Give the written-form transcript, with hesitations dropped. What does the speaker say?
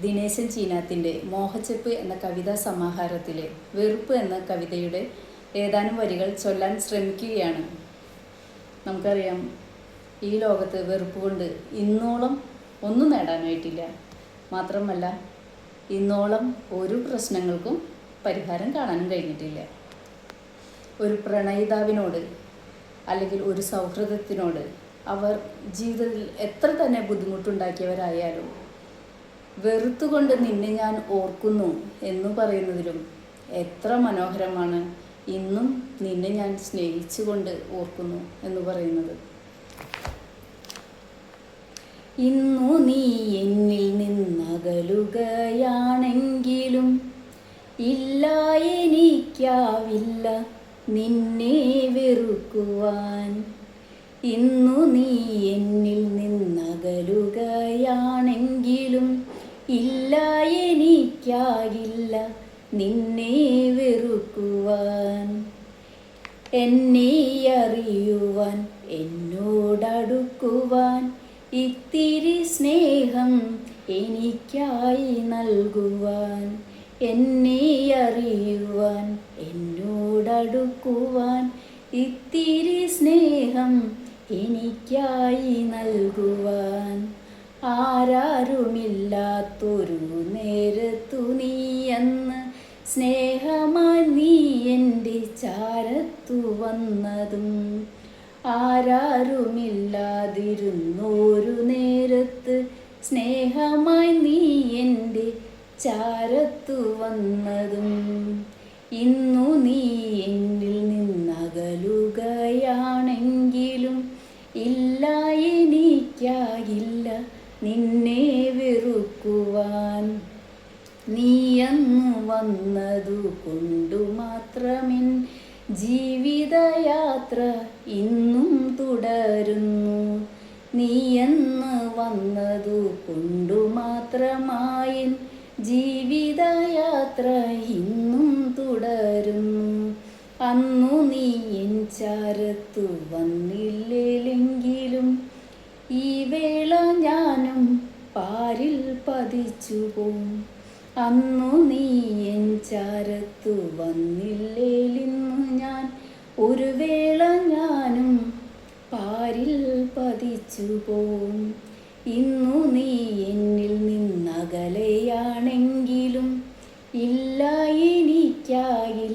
ദിനേശൻ ചീനാത്തിൻ്റെ മോഹച്ചെപ്പ് എന്ന കവിതാ സമാഹാരത്തിലെ വെറുപ്പ് എന്ന കവിതയുടെ ഏതാനും വരികൾ ചൊല്ലാൻ ശ്രമിക്കുകയാണ്. നമുക്കറിയാം, ഈ ലോകത്ത് വെറുപ്പ് കൊണ്ട് ഇന്നോളം ഒന്നും നേടാനായിട്ടില്ല. മാത്രമല്ല, ഇന്നോളം ഒരു പ്രശ്നങ്ങൾക്കും പരിഹാരം കാണാനും കഴിഞ്ഞിട്ടില്ല. ഒരു പ്രണയിതാവിനോട് അല്ലെങ്കിൽ ഒരു സൗഹൃദത്തിനോട് അവർ ജീവിതത്തിൽ എത്ര തന്നെ ബുദ്ധിമുട്ടുണ്ടാക്കിയവരായാലും വെറുത്തുകൊണ്ട് നിന്നെ ഞാൻ ഓർക്കുന്നു എന്ന് പറയുന്നതിലും എത്ര മനോഹരമാണ് ഇന്നും നിന്നെ ഞാൻ സ്നേഹിച്ചുകൊണ്ട് ഓർക്കുന്നു എന്ന് പറയുന്നത്. ഇന്നു നീ എന്നിൽ നിന്നകലുകയാണെങ്കിലും ഇല്ല, എനിക്കാവില്ല നിന്നെ വെറുക്കുവാൻ. ഇന്നു നീ എന്നിൽ നിന്നകലുകയാണെങ്കിലും ഇല്ല, എനിക്കാകില്ല നിന്നെ വെറുക്കുവാൻ. എന്നെ അറിയുവാൻ, എന്നോടടുക്കുവാൻ, ഇത്തിരി സ്നേഹം എനിക്കായി നൽകുവാൻ. എന്നെ അറിയുവാൻ, എന്നോടടുക്കുവാൻ, ഇത്തിരി സ്നേഹം എനിക്കായി നൽകുവാൻ. ആരാരുമില്ലാത്തൊരു നേരത്തു നീയെന്ന് സ്നേഹമായി നീ എൻ്റെ ചാരത്തു വന്നതും, ആരാരുമില്ലാതിരുന്നൊരു നേരത്ത് സ്നേഹമായി നീ എൻ്റെ ചാരത്തു വന്നതും. ഇന്നു നീ എന്നിൽ നിന്നകലുകയാണെങ്കിലും ഇല്ല, എനിക്കാകില്ല നിന്നെ വെറുക്കുവാൻ. നീയന്നു വന്നതു കൊണ്ടു മാത്രമെൻ ജീവിതയാത്ര ഇന്നും തുടരുന്നു. നീയെന്ന് വന്നതു കൊണ്ടു മാത്രമായൻ ജീവിതയാത്ര ഇന്നും തുടരുന്നു. അന്നു നീ എൻ ചാരത്തു വന്നില്ലെങ്കിലും ഈ വേള ഞാനും പാരിൽ പതിച്ചു പോം. അന്നു നീ എൻ ചാരത്തു വന്നില്ലേലിന്നു ഞാൻ ഒരു വേള ഞാനും പാരിൽ പതിച്ചു പോം. ഇന്നു നീ എന്നിൽ നിന്നകലെയാണെങ്കിലും ഇല്ല, എനിക്കായി